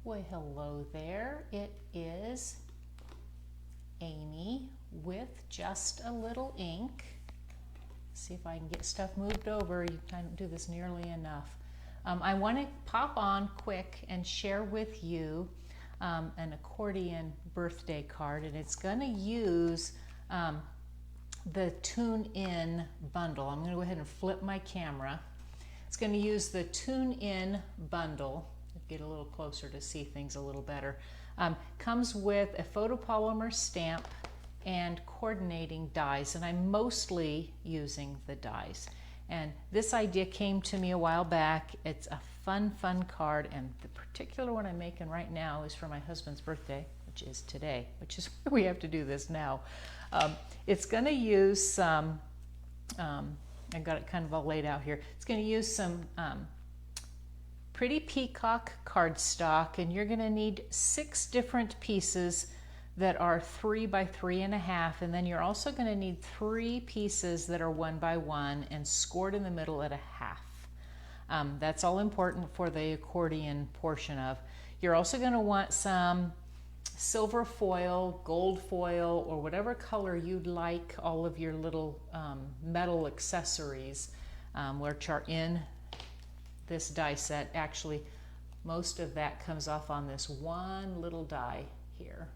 Well, hello there. It is Amy with Just a Little Ink. See if I can get stuff moved over. You can't do this nearly enough. I want to pop on quick and share with you an accordion birthday card, and it's going to use the Tune In bundle. I'm going to go ahead and flip my camera. It's going to use the Tune In bundle. Get a little closer to see things a little better. Comes with a photopolymer stamp and coordinating dies, and I'm mostly using the dies. And this idea came to me a while back. It's a fun card, and the particular one I'm making right now is for my husband's birthday, which is today, which is why we have to do this now. It's going to use some, I got it kind of all laid out here. It's going to use some pretty peacock cardstock, and you're going to need 6 different pieces that are 3 by 3.5, and then you're also going to need 3 pieces that are 1 by 1 and scored in the middle at 1/2. That's all important for the accordion portion of. You're also going to want some silver foil, gold foil, or whatever color you'd like all of your little metal accessories, which are in this die set. Actually, most of that comes off on this one little die here.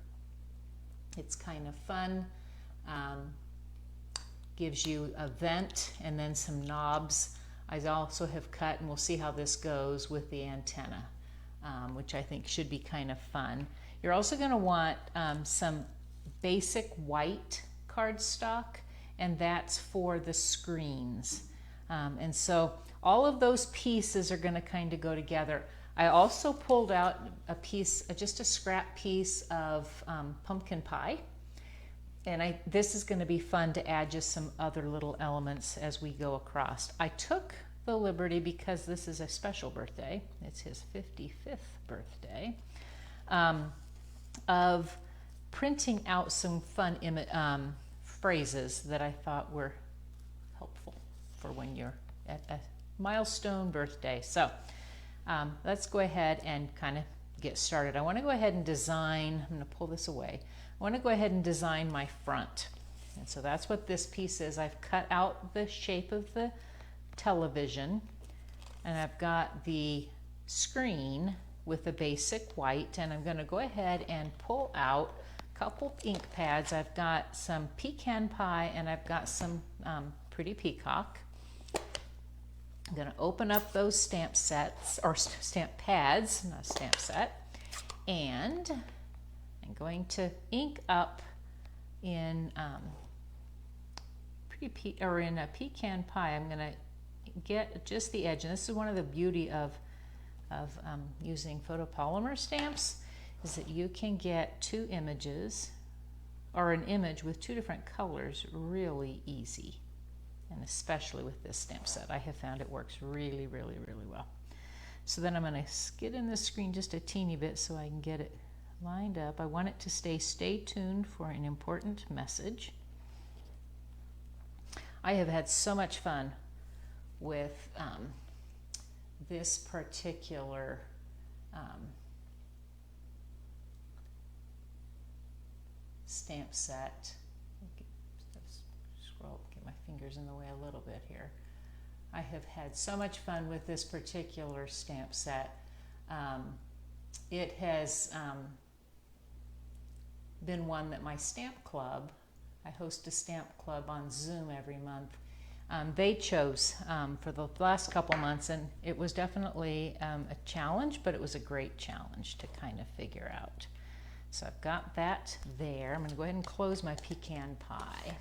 It's kind of fun. Gives you a vent and then some knobs. I also have cut, and we'll see how this goes with the antenna, which I think should be kind of fun. You're also going to want some basic white cardstock, and that's for the screens. And so all of those pieces are going to kind of go together. I also pulled out a piece, just a scrap piece of pumpkin pie. And this is going to be fun to add just some other little elements as we go across. I took the liberty, because this is a special birthday, it's his 55th birthday, of printing out some fun phrases that I thought were helpful for when you're at a milestone birthday. So let's go ahead and kind of get started. I want to go ahead and design, I'm going to pull this away. I want to go ahead and design my front. And so that's what this piece is. I've cut out the shape of the television, and I've got the screen with the basic white, and I'm going to go ahead and pull out a couple ink pads. I've got some pecan pie, and I've got some pretty peacock. I'm going to open up those stamp sets, or stamp pads, not a stamp set, and I'm going to ink up in in a pecan pie. I'm going to get just the edge, and this is one of the beauty of using photopolymer stamps, is that you can get 2 images, or an image with 2 different colors, really easy. And especially with this stamp set, I have found it works really well. So then I'm going to skid in the screen just a teeny bit so I can get it lined up. I want it to stay tuned for an important message. I have had so much fun with this particular stamp set. Scroll, get my fingers in the way a little bit here. I have had so much fun with this particular stamp set. It has been one that my stamp club, I host a stamp club on Zoom every month, they chose for the last couple months, and it was definitely a challenge, but it was a great challenge to kind of figure out. So I've got that there. I'm going to go ahead and close my pecan pie.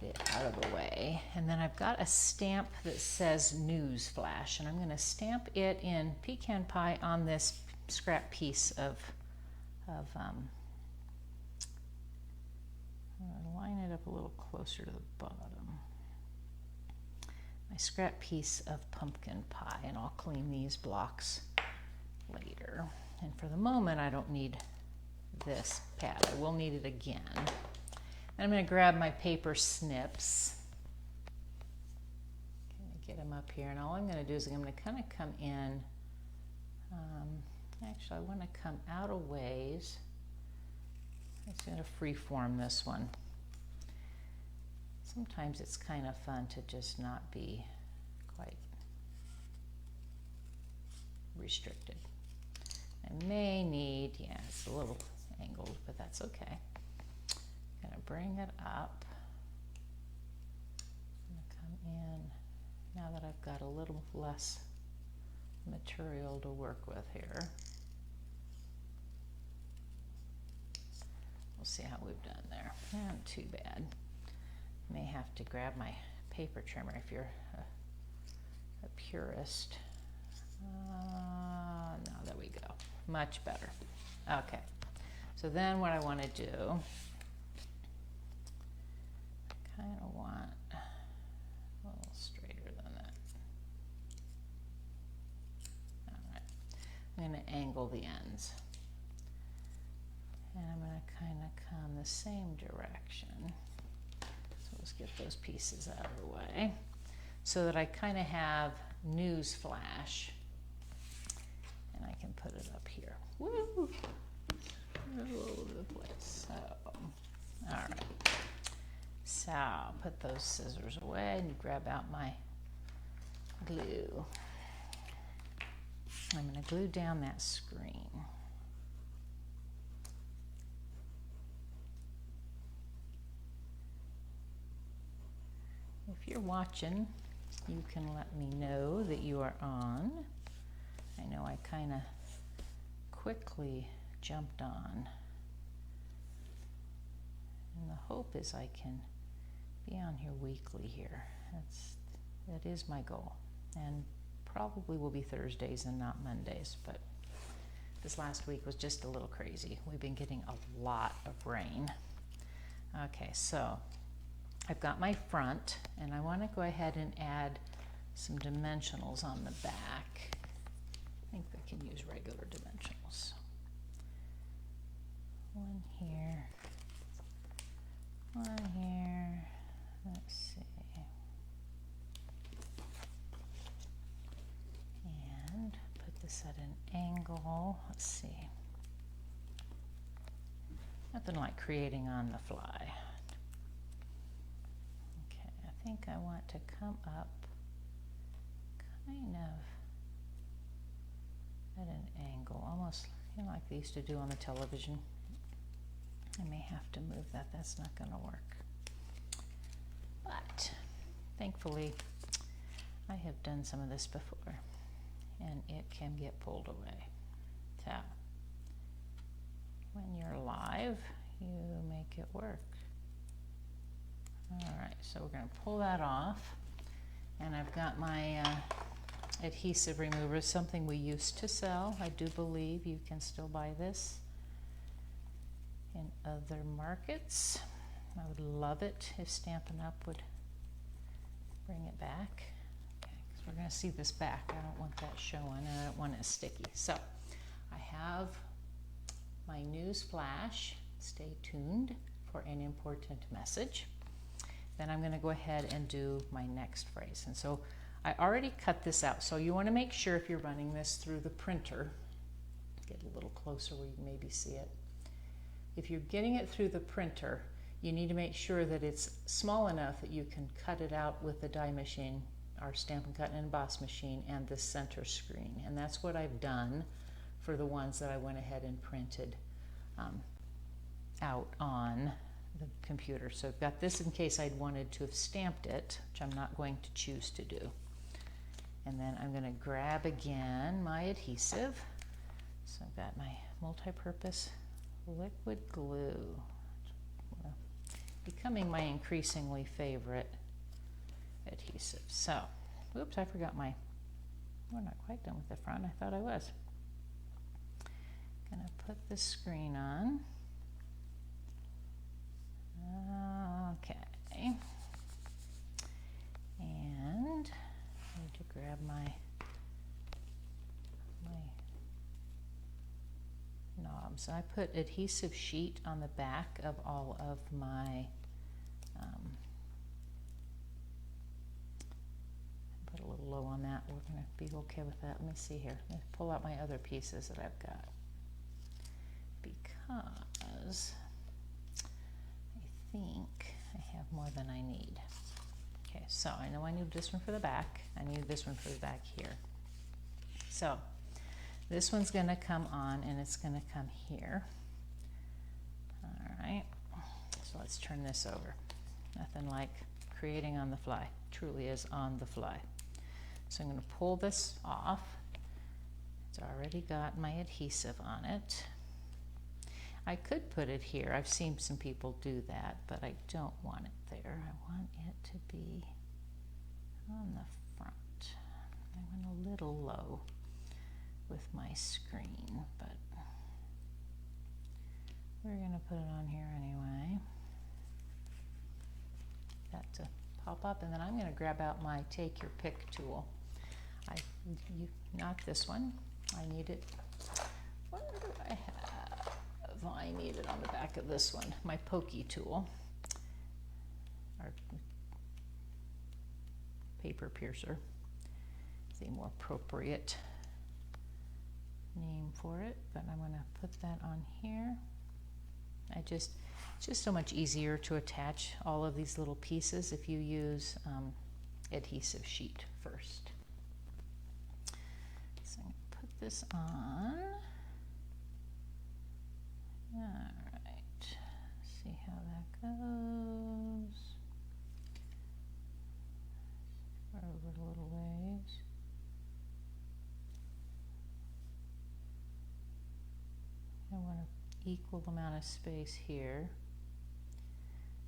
Get it out of the way. And then I've got a stamp that says News Flash, and I'm going to stamp it in pecan pie on this scrap piece of line it up a little closer to the bottom. My scrap piece of pumpkin pie, and I'll clean these blocks later. And for the moment, I don't need this pad. I will need it again. And I'm going to grab my paper snips. Get them up here, and all I'm going to do is I'm going to kind of come in Actually, I want to come out a ways. I'm just going to freeform this one. Sometimes it's kind of fun to just not be quite restricted. I may need, yeah, it's a little angled, but that's okay. I'm going to bring it up. I'm going to come in now that I've got a little less material to work with here. We'll see how we've done there. Not too bad. May have to grab my paper trimmer if you're a purist. No, there we go. Much better. Okay. So then what I want to do, I kind of want a little straighter than that. All right. I'm going to angle the ends. And I'm going to kind of come the same direction. So let's get those pieces out of the way so that I kind of have news flash. And I can put it up here. Woo! All over the place. So, all right. So I'll put those scissors away and grab out my glue. I'm going to glue down that screen. If you're watching, you can let me know that you are on. I know I kind of quickly jumped on. And the hope is I can be on here weekly here. That is my goal. And probably will be Thursdays and not Mondays, but this last week was just a little crazy. We've been getting a lot of rain. Okay, so I've got my front, and I want to go ahead and add some dimensionals on the back. I think I can use regular dimensionals. One here, one here. Let's see. And put this at an angle. Let's see. Nothing like creating on the fly. Okay, I think I want to come up kind of at an angle, almost like they used to do on the television. I may have to move that. That's not going to work. But thankfully, I have done some of this before, and it can get pulled away. So when you're live, you make it work. All right, so we're going to pull that off, and I've got my adhesive remover, something we used to sell. I do believe you can still buy this in other markets. I would love it if Stampin' Up! Would bring it back. Okay, because we're going to see this back. I don't want that showing, and I don't want it sticky. So I have my news flash. Stay tuned for an important message. Then I'm going to go ahead and do my next phrase. And so I already cut this out. So you want to make sure if you're running this through the printer, get a little closer where you can maybe see it. If you're getting it through the printer, you need to make sure that it's small enough that you can cut it out with the die machine, our Stampin' Cut and Emboss machine, and the center screen. And that's what I've done for the ones that I went ahead and printed out on the computer. So I've got this in case I'd wanted to have stamped it, which I'm not going to choose to do. And then I'm going to grab again my adhesive. So I've got my multi-purpose liquid glue, becoming my increasingly favorite adhesive. So, oops, I forgot my, we're not quite done with the front. I thought I was. Gonna put the screen on. Okay. And I need to grab my knobs. I put adhesive sheet on the back of all of my put a little low on that. We'll we're going to be okay with that. Let me see here. Let me pull out my other pieces that I've got, because I think I have more than I need. Okay, so I know I need this one for the back. I need this one for the back here. So this one's going to come on, and it's going to come here. All right, so let's turn this over. Nothing like creating on the fly. Truly is on the fly. So I'm going to pull this off. It's already got my adhesive on it. I could put it here. I've seen some people do that, but I don't want it there. I want it to be on the front. I went a little low with my screen, but we're going to put it on here anyway. That to pop up, and then I'm going to grab out my take your pick tool. Not this one. I need it. Where do I have? I need it on the back of this one. My pokey tool, or paper piercer, is a more appropriate name for it. But I'm going to put that on here. It's just so much easier to attach all of these little pieces if you use adhesive sheet first. So I'm going to put this on. All right, see how that goes. Over a little ways. I want an equal amount of space here.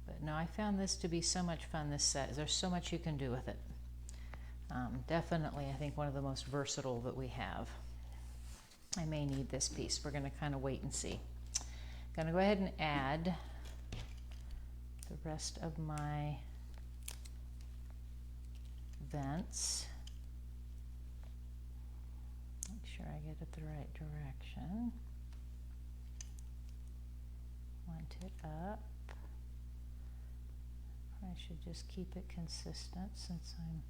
But no, I found this to be so much fun, this set. There's so much you can do with it. Definitely, I think one of the most versatile that we have. I may need this piece. We're going to kind of wait and see. Going to go ahead and add the rest of my vents. Make sure I get it the right direction. Want it up. I should just keep it consistent since I'm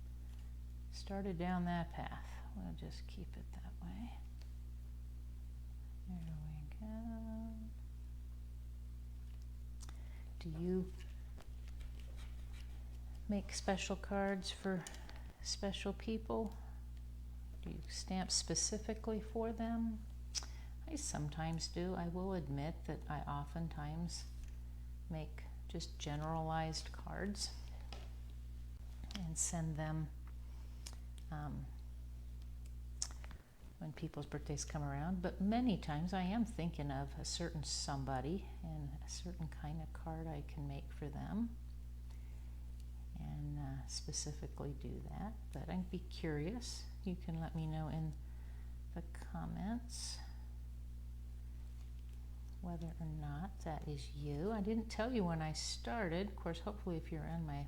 started down that path. We'll just keep it that way. There we go. Do you make special cards for special people? Do you stamp specifically for them? I sometimes do. I will admit that I oftentimes make just generalized cards and send them when people's birthdays come around. But many times I am thinking of a certain somebody and a certain kind of card I can make for them, and specifically do that. But I'd be curious. You can let me know in the comments whether or not that is you. I didn't tell you when I started. Of course, hopefully if you're on my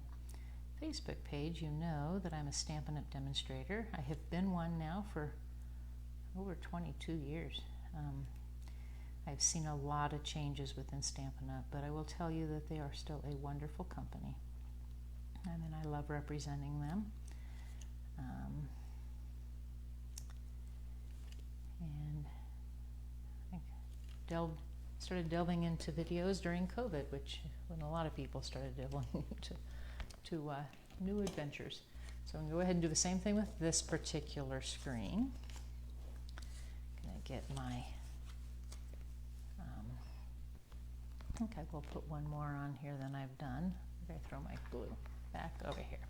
Facebook page, you know that I'm a Stampin' Up! Demonstrator. I have been one now for over 22 years. I've seen a lot of changes within Stampin' Up!, but I will tell you that they are still a wonderful company. I mean, I love representing them. And I started delving into videos during COVID, which when a lot of people started delving into new adventures. So I'm going to go ahead and do the same thing with this particular screen. I'm going to get my, I think I will put one more on here than I've done. I'm going to throw my glue back over here.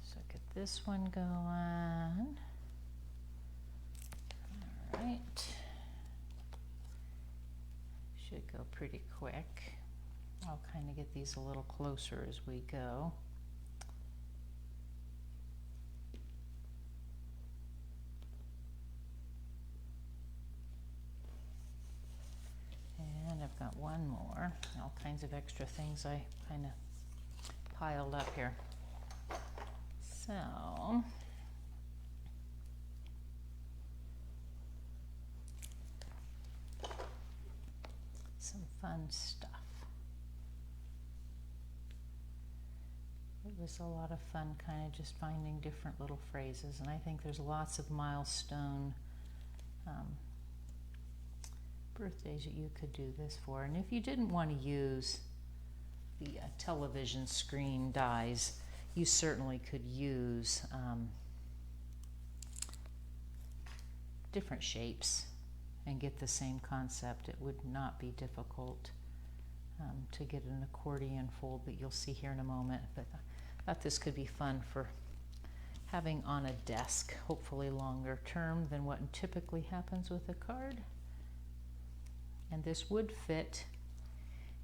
So get this one going. All right. Should go pretty quick. I'll kind of get these a little closer as we go. And I've got one more. All kinds of extra things I kind of piled up here. So some fun stuff. Ooh, it was a lot of fun kind of just finding different little phrases, and I think there's lots of milestone birthdays that you could do this for. And if you didn't want to use the television screen dies, you certainly could use different shapes and get the same concept. It would not be difficult to get an accordion fold that you'll see here in a moment, but I thought this could be fun for having on a desk, hopefully longer term than what typically happens with a card. And this would fit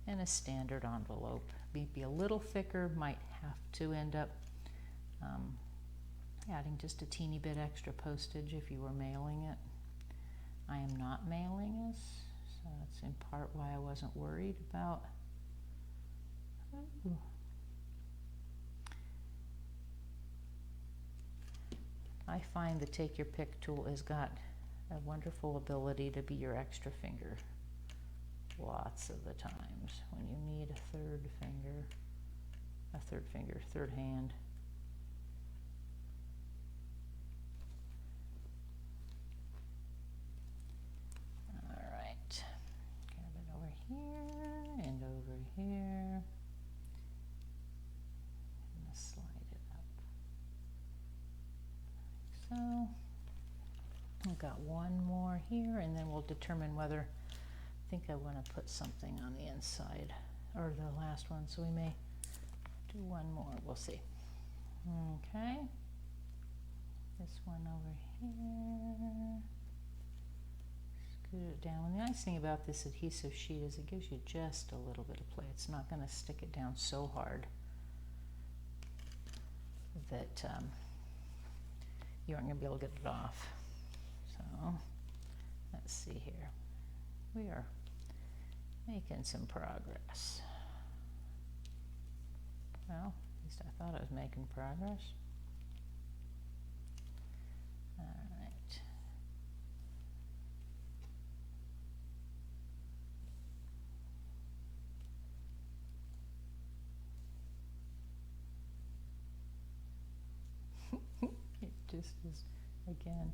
in a standard envelope. Be a little thicker, might have to end up adding just a teeny bit extra postage if you were mailing it. I am not mailing this, so that's in part why I wasn't worried about. Ooh. I find the Take Your Pick tool has got a wonderful ability to be your extra finger lots of the times when you need a third hand. All right, grab it over here and over here. I'm gonna slide it up like so. I've got one more here, and then we'll determine whether I think I want to put something on the inside, or the last one, so we may do one more. We'll see. Okay. This one over here. Scoot it down. And the nice thing about this adhesive sheet is it gives you just a little bit of play. It's not going to stick it down so hard that you aren't going to be able to get it off. So let's see here. We are making some progress. Well, at least I thought I was making progress. All right. It just is, again,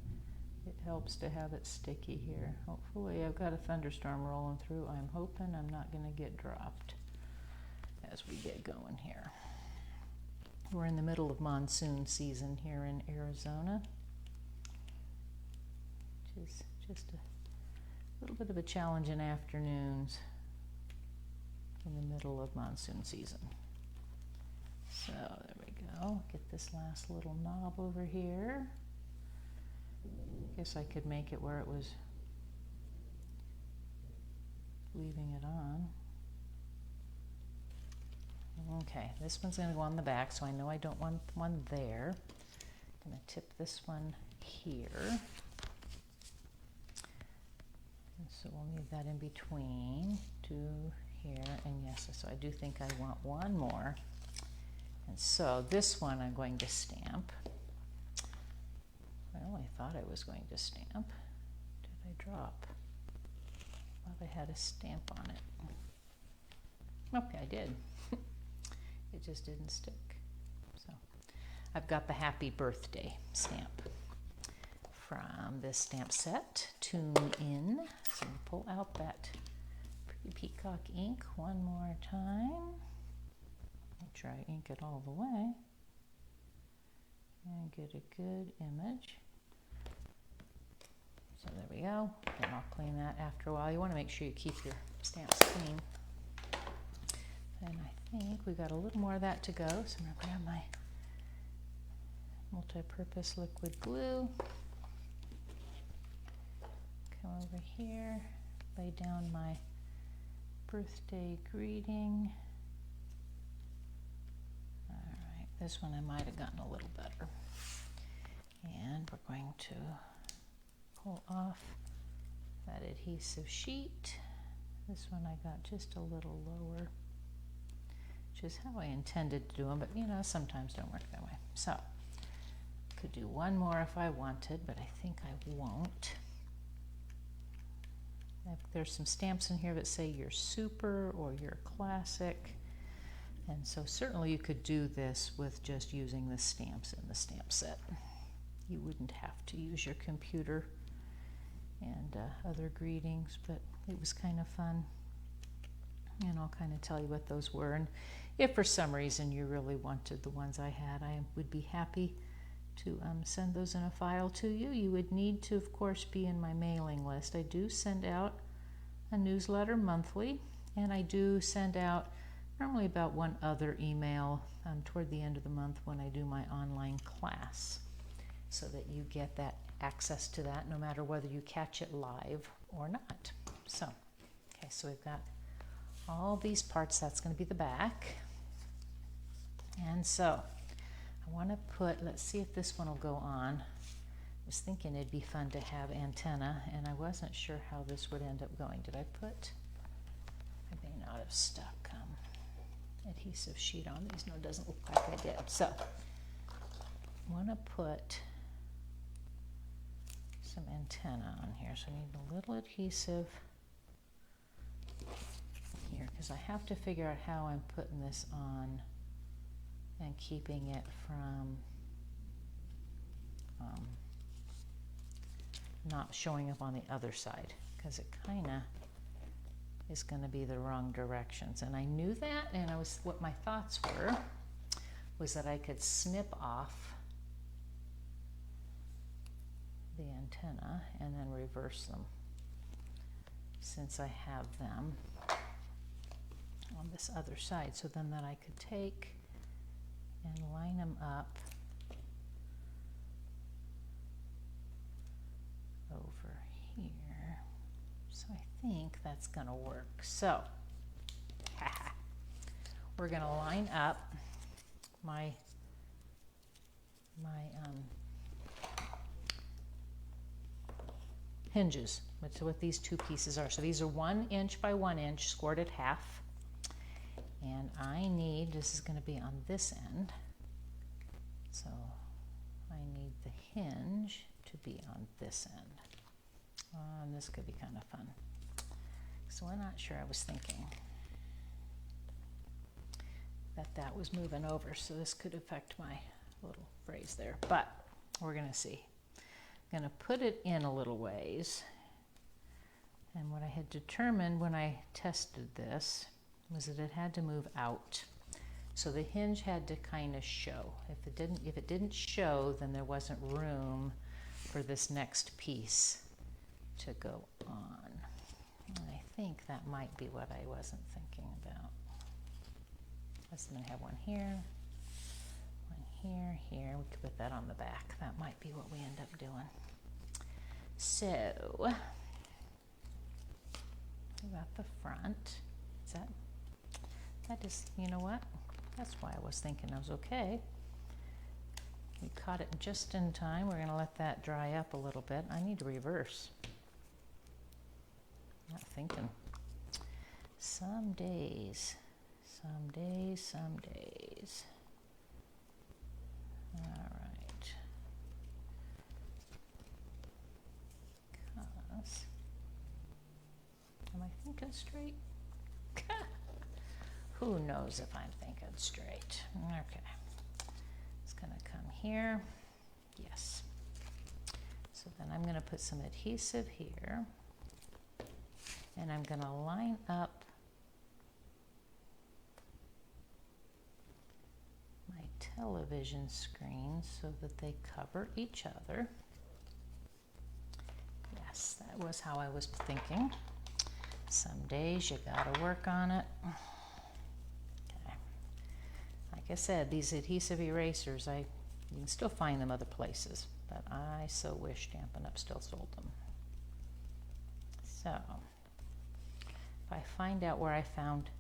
it helps to have it sticky here. Hopefully, I've got a thunderstorm rolling through. I'm hoping I'm not going to get dropped as we get going here. We're in the middle of monsoon season here in Arizona, which is just a little bit of a challenge in afternoons in the middle of monsoon season. So there we go. Get this last little knob over here. Guess I could make it where it was leaving it on. Okay, this one's going to go on the back, so I know I don't want one there. I'm going to tip this one here. And so we'll leave that in between two here, and yes, so I do think I want one more. And so this one I'm going to stamp. Well, I thought I was going to stamp. Did I drop? I thought I had a stamp on it. Okay, I did. It just didn't stick. So I've got the happy birthday stamp from this stamp set, Tune In. So pull out that pretty peacock ink one more time. Make sure I ink it all the way and get a good image. So there we go. And I'll clean that after a while. You want to make sure you keep your stamps clean. And I think we got a little more of that to go, so I'm going to grab my multi-purpose liquid glue. Come over here, lay down my birthday greeting. All right, this one I might have gotten a little better. And we're going to pull off that adhesive sheet. This one I got just a little lower, which is how I intended to do them, but you know, sometimes don't work that way. So, could do one more if I wanted, but I think I won't. There's some stamps in here that say you're super or you're classic. And so certainly you could do this with just using the stamps in the stamp set. You wouldn't have to use your computer and other greetings, but it was kind of fun. And I'll kind of tell you what those were. And if for some reason you really wanted the ones I had, I would be happy to send those in a file to you. You would need to, of course, be in my mailing list. I do send out a newsletter monthly, and I do send out normally about one other email toward the end of the month when I do my online class, so that you get that access to that no matter whether you catch it live or not. So, okay, so we've got all these parts. That's going to be the back. And so I want to put, let's see if this one will go on. I was thinking it'd be fun to have antenna, and I wasn't sure how this would end up going. Did I put, I may not have stuck adhesive sheet on these. No, it doesn't look like I did. So I want to put some antenna on here. So I need a little adhesive here, because I have to figure out how I'm putting this on and keeping it from not showing up on the other side, because it kind of is going to be the wrong directions. And I knew that, and what my thoughts were was that I could snip off the antenna and then reverse them, since I have them on this other side. So then that I could take and line them up over here. So I think that's going to work. So we're going to line up my hinges. That's what these two pieces are. So these are 1 inch by 1 inch, scored at half. And I need, this is going to be on this end, so I need the hinge to be on this end. And this could be kind of fun. So I'm not sure, I was thinking that that was moving over, so this could affect my little phrase there, but we're going to see. I'm going to put it in a little ways, and what I had determined when I tested this was that it had to move out. So the hinge had to kind of show. If it didn't show, then there wasn't room for this next piece to go on. And I think that might be what I wasn't thinking about. I'm gonna have one here, here. We could put that on the back. That might be what we end up doing. So, we got the front. Is that is, you know what? That's why I was thinking I was okay. We caught it just in time. We're going to let that dry up a little bit. I need to reverse. Not thinking. Some days. All right. Am I thinking straight? Who knows if I'm thinking straight. Okay. It's going to come here. Yes. So then I'm going to put some adhesive here. And I'm going to line up my television screens so that they cover each other. Yes, that was how I was thinking. Some days you got to work on it. Like I said, these adhesive erasers, you can still find them other places, but I so wish Stampin' Up! Still sold them. So, if I find out where I found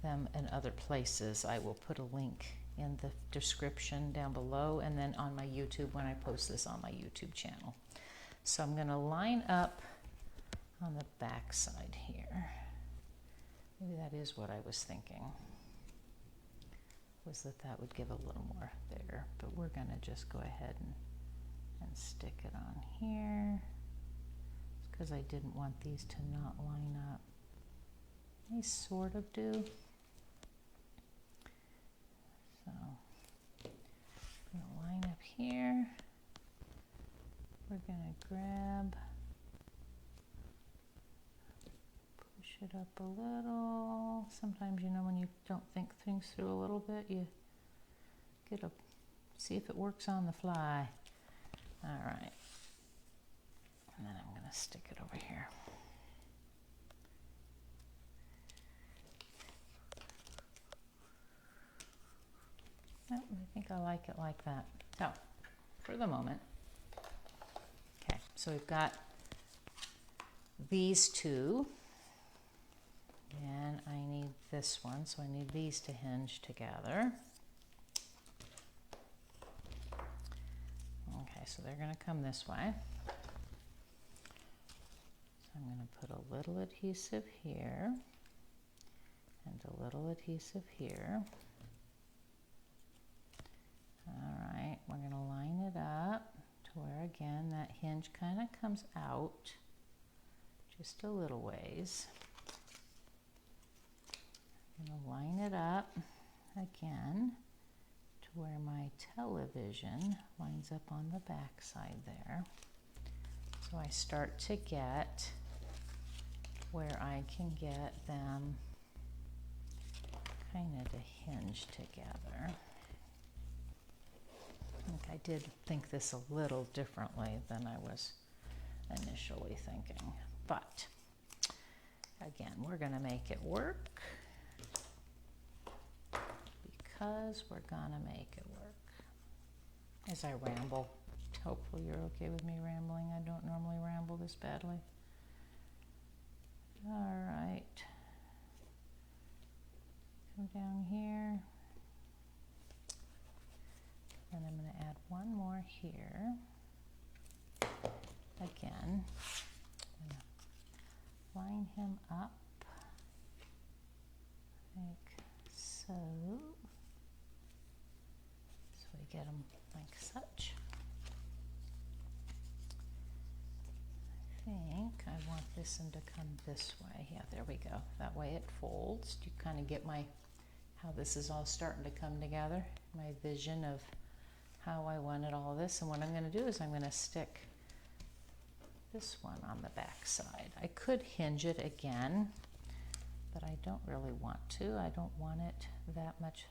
them in other places, I will put a link in the description down below, and then on my YouTube when I post this on my YouTube channel. So I'm going to line up on the back side here. Maybe that is what I was thinking, was that would give a little more there, but we're going to just go ahead and stick it on here, because I didn't want these to not line up. They sort of do. we're going to grab, push it up a little. Sometimes, you know, when you don't think things through a little bit, you get a, see if it works on the fly. All right. And then I'm going to stick it over here. I think I like it like that. So, for the moment. Okay, so we've got these two. And I need this one, so I need these to hinge together. Okay, so they're going to come this way. So I'm going to put a little adhesive here and a little adhesive here. All right, we're going to line it up to where, again, that hinge kind of comes out just a little ways. I'm going to line it up again to where my television lines up on the back side there. So I start to get where I can get them kind of to hinge together. I think I did think this a little differently than I was initially thinking, but again, we're going to make it work because we're going to make it work. As I ramble, hopefully you're okay with me rambling. I don't normally ramble this badly. All right, come down here. And I'm going to add one more here. Again, I'm going to line him up like so. So we get him like such. I think I want this one to come this way. Yeah, there we go. That way it folds. You kind of get my, how this is all starting to come together, my vision of how I wanted all this. And what I'm going to do is I'm going to stick this one on the back side. I could hinge it again, but I don't really want to. I don't want it that much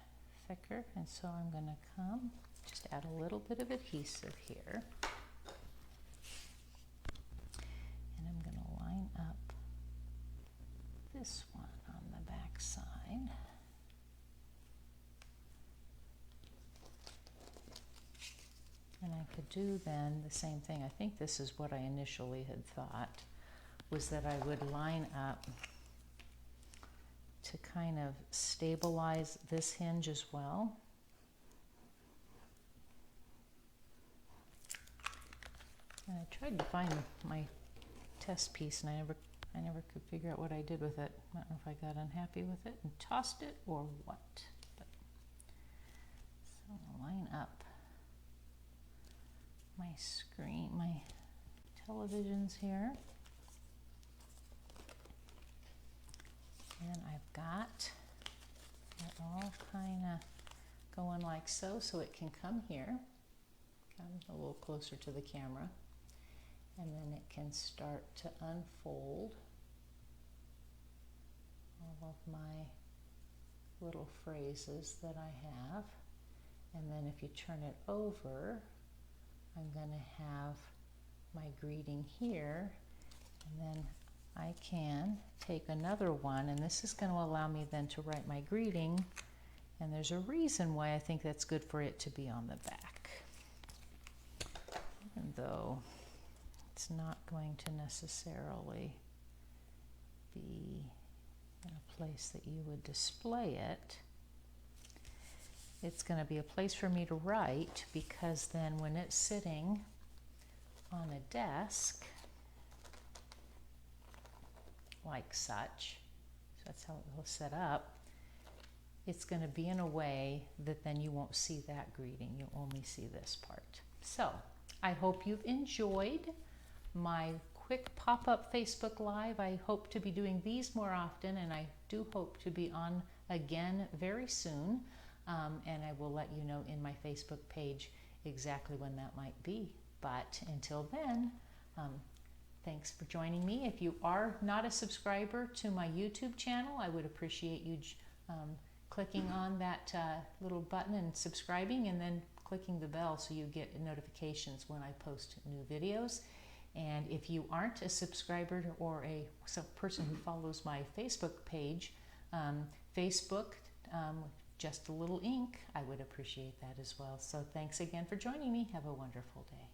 thicker, and so I'm going to come, just add a little bit of adhesive here. And I'm going to line up this one on the back side. And I could do then the same thing. I think this is what I initially had thought, was that I would line up to kind of stabilize this hinge as well. And I tried to find my test piece, and I never could figure out what I did with it. I don't know if I got unhappy with it and tossed it or what. But, so I'm gonna line up my screen, my televisions here. And I've got it all kind of going like so, so it can come here, come a little closer to the camera, and then it can start to unfold all of my little phrases that I have. And then if you turn it over, I'm going to have my greeting here, and then I can take another one, and this is going to allow me then to write my greeting, and there's a reason why I think that's good for it to be on the back, even though it's not going to necessarily be in a place that you would display it. It's going to be a place for me to write, because then when it's sitting on a desk, like such, so that's how it will set up, it's going to be in a way that then you won't see that greeting, you'll only see this part. So I hope you've enjoyed my quick pop-up Facebook Live. I hope to be doing these more often, and I do hope to be on again very soon, and I will let you know in my Facebook page exactly when that might be. But until then, thanks for joining me. If you are not a subscriber to my YouTube channel, I would appreciate you clicking on that little button and subscribing, and then clicking the bell so you get notifications when I post new videos. And if you aren't a subscriber or a person who follows my Facebook page, Facebook, Just a Little Ink, I would appreciate that as well. So thanks again for joining me. Have a wonderful day.